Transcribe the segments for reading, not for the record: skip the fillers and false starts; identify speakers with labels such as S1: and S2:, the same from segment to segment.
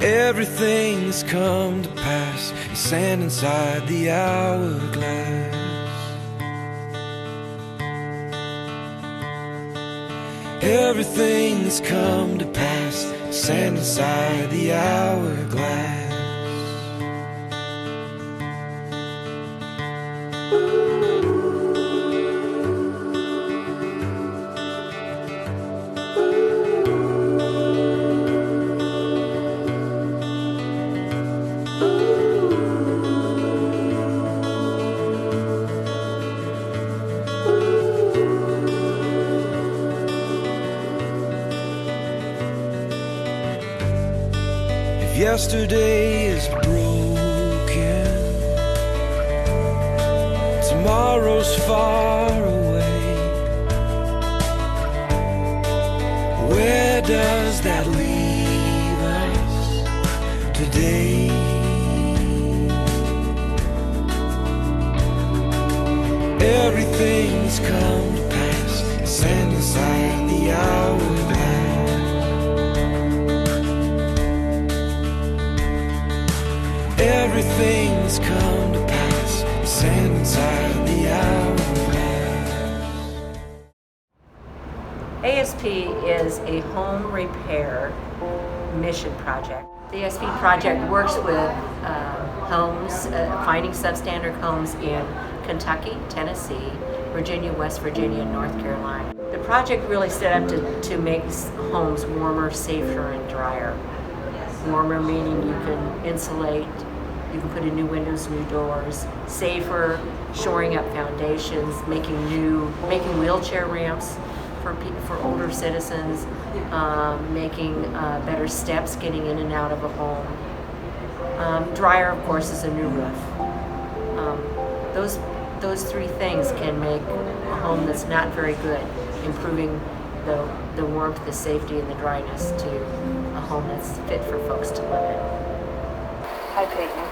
S1: Everything's come to pass, you sand inside the hourglass. Everything's come to pass, sand inside the hourglass. Yesterday is broken, tomorrow's far away. Where does that leave us today? Everything's come to pass, sand inside the hourglass. Everything's come to pass, sand inside the hourglass.
S2: ASP is a home repair mission project. The ASP project works with homes, finding substandard homes in Kentucky, Tennessee, Virginia, West Virginia, and North Carolina. The project really set up to make homes warmer, safer, and drier. Warmer meaning you can insulate, you can put in new windows, new doors. Safer, shoring up foundations, making wheelchair ramps for older citizens, making better steps getting in and out of a home. Drier, of course, is a new roof. Those three things can make a home that's not very good, improving the warmth, the safety, and the dryness to a home that's fit for folks to live in.
S3: Hi Peyton.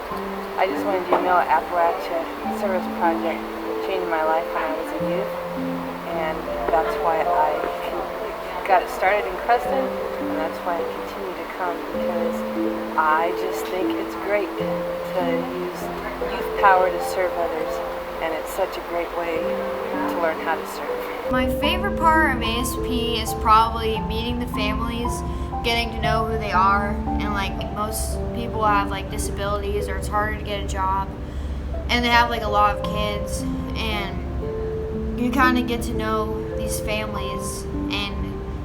S3: I just wanted you to know Appalachia Service Project changed my life when I was a youth, and that's why I got it started in Creston, and that's why I continue to come, because I just think it's great to use youth power to serve others, and it's such a great way to learn how to serve.
S4: My favorite part of ASP is probably meeting the families, getting to know who they are, and like most people have like disabilities or it's harder to get a job, and they have like a lot of kids, and you kind of get to know these families, and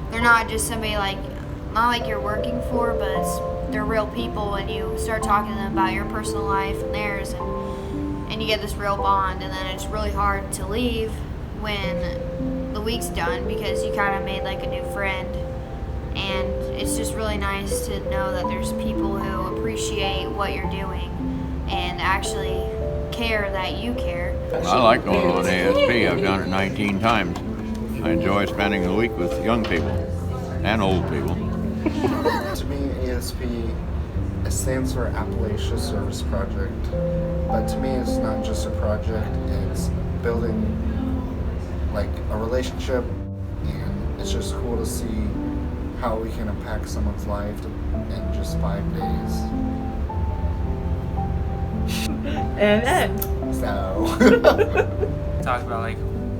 S4: they're not just somebody not like you're working for, but they're real people, and you start talking to them about your personal life and theirs, and you get this real bond, and then it's really hard to leave when the week's done because you kind of made like a new friend. And it's just really nice to know that there's people who appreciate what you're doing and actually care that you care.
S5: I like going on ASP. I've done it 19 times. I enjoy spending the week with young people and old people.
S6: To me, ASP, it stands for Appalachia Service Project. But to me, it's not just a project, it's building like a relationship, and it's just cool to see how we can impact someone's life in just 5 days.
S7: And
S6: So
S8: talk about like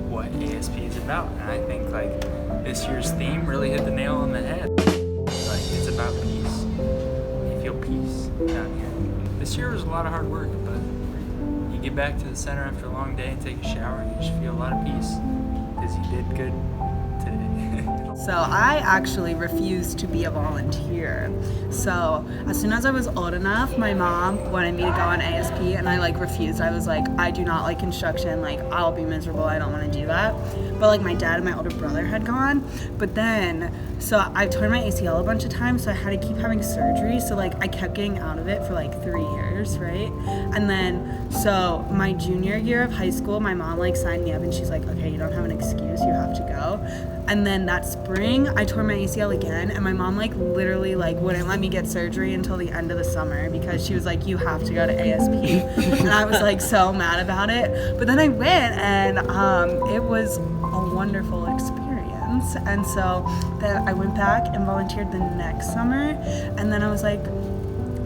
S8: what ASP is about, and I think like this year's theme really hit the nail on the head. Like it's about peace. You feel peace down here. This year was a lot of hard work, but you get back to the center after a long day and take a shower, and you just feel a lot of peace because you did good today.
S7: So I actually refused to be a volunteer. So as soon as I was old enough, my mom wanted me to go on ASP, and I refused. I was like, I do not like construction, I'll be miserable, I don't want to do that. But my dad and my older brother had gone. But then, so I've torn my ACL a bunch of times, so I had to keep having surgery. So I kept getting out of it for 3 years, right? And then, so my junior year of high school, my mom signed me up, and she's like, okay, you don't have an excuse, you have to go. And then that spring, I tore my ACL again, and my mom literally wouldn't let me get surgery until the end of the summer because she was like, you have to go to ASP. And I was so mad about it. But then I went, and it was a wonderful experience. And so then I went back and volunteered the next summer, and then I was like,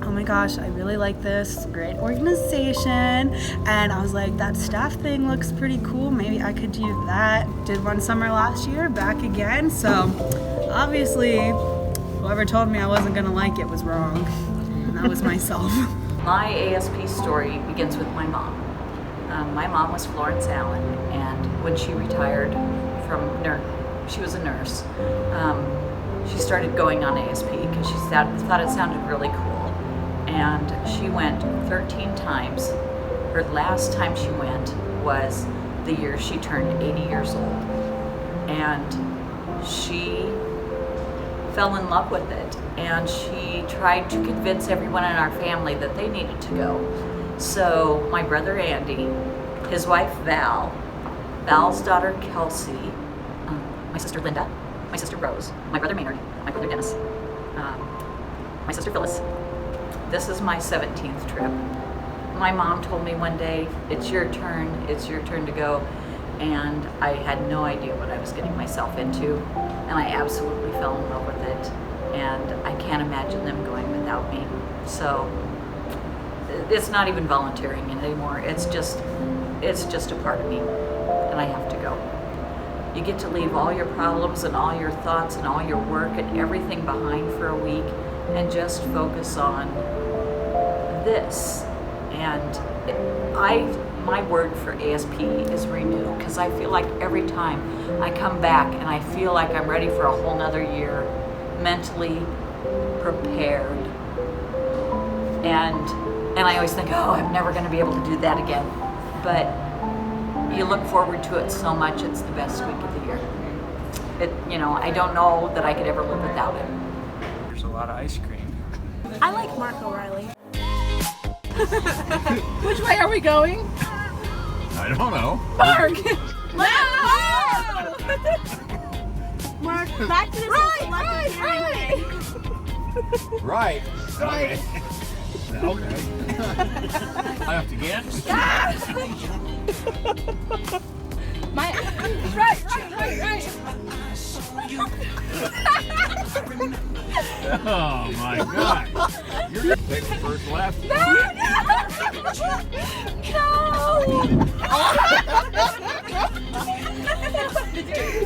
S7: oh my gosh, I really like this, great organization. And I was like, that staff thing looks pretty cool, maybe I could do that. Did one summer last year, back again. So obviously, whoever told me I wasn't gonna like it was wrong. And that was myself.
S2: My ASP story begins with my mom. My mom was Florence Allen, and when she retired from she was a nurse. She started going on ASP because she thought it sounded really cool. And she went 13 times. Her last time she went was the year she turned 80 years old. And she fell in love with it. And she tried to convince everyone in our family that they needed to go. So my brother Andy, his wife Val, Val's daughter Kelsey, my sister Linda, my sister Rose, my brother Maynard, my brother Dennis, my sister Phyllis. This is my 17th trip. My mom told me one day, it's your turn to go. And I had no idea what I was getting myself into. And I absolutely fell in love with it. And I can't imagine them going without me. So it's not even volunteering anymore. It's just a part of me, and I have to go. You get to leave all your problems and all your thoughts and all your work and everything behind for a week and just focus on this. And my word for ASP is renew, because I feel like every time I come back and I feel like I'm ready for a whole nother year, mentally prepared. And I always think, oh, I'm never going to be able to do that again. But you look forward to it so much, it's the best week of the year. I don't know that I could ever live without it.
S8: There's a lot of ice cream.
S9: I like Mark O'Reilly. Which way are we going?
S5: I don't know.
S9: Mark! No! Mark, back to the
S5: Right. Okay. Okay. I have to guess?
S9: Right.
S5: Oh my God. You're going to take the first left.
S9: No!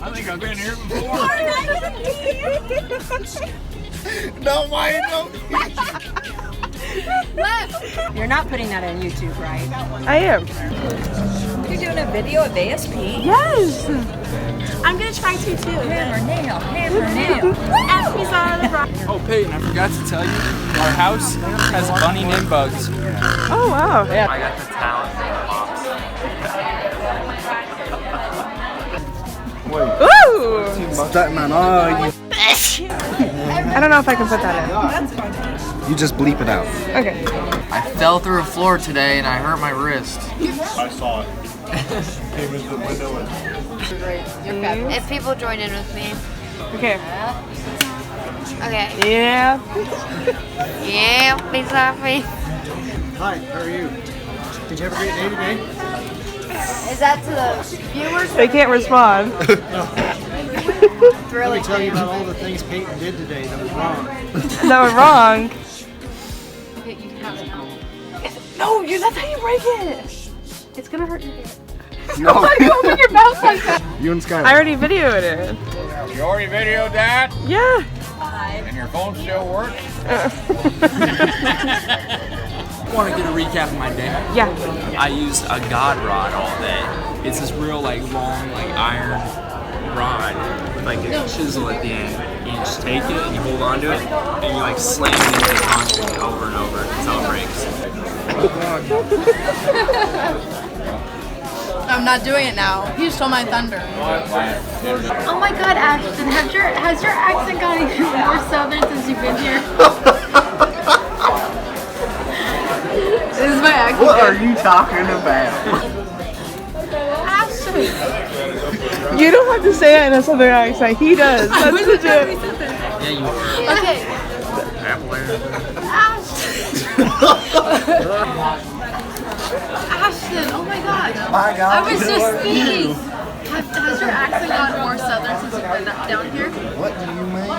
S5: I think I've been here before.
S6: No, why don't
S9: Left.
S10: You're not putting that on YouTube, right?
S7: I am.
S2: You're doing a video of ASP?
S7: Yes.
S9: I'm gonna try to too.
S2: Hammer nail.
S9: Aspie's out of the rock.
S8: Oh, Peyton, I forgot to tell you, our house has a bunny named Bugs.
S7: Oh wow.
S8: I got the talent from the pops.
S6: That man, oh,
S7: I don't know if I can put that
S6: you just bleep it out.
S7: in. Okay.
S11: I fell through a floor today and I hurt my wrist.
S6: I saw it. Came into the window and...
S4: If people join in with me.
S7: Okay.
S4: Okay.
S7: Yeah.
S4: Yeah, please laugh me.
S12: Hi, how are you? Did you have a great day today?
S4: Is that to the viewers?
S7: They can't respond.
S12: Let me tell you about all the things Peyton did today that was wrong.
S7: That was wrong.
S4: Okay, you can have it now.
S7: No, that's how you break it. It's gonna hurt your ear.
S6: No.
S7: Why do you open your mouth like that?
S6: You and Skylar.
S7: I already videoed it.
S5: You already videoed that?
S7: Yeah.
S5: And your phone still works?
S8: I want to get a recap of my day.
S7: Yeah.
S8: I used a God rod all day. It's this real long iron rod with a chisel at the end. You just take it and you hold onto it and you slam it into the concrete over and over until it breaks.
S9: I'm not doing it now. You stole my thunder.
S4: Oh my God, Ashton, has your accent gotten even more southern since you've been here?
S9: This is my accent.
S6: What are you talking about?
S9: Ashton.
S7: You don't have to say it in a southern accent. He does. That's legit.
S8: Yeah, you are.
S4: Okay.
S9: Ashton, oh my God.
S6: My God.
S9: I was just thinking. Has your accent gotten more southern since down here?
S6: What do you mean?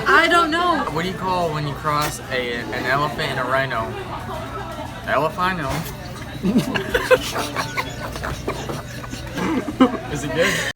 S9: I don't know.
S11: What do you call when you cross an elephant and a rhino? Elephino. Is it good?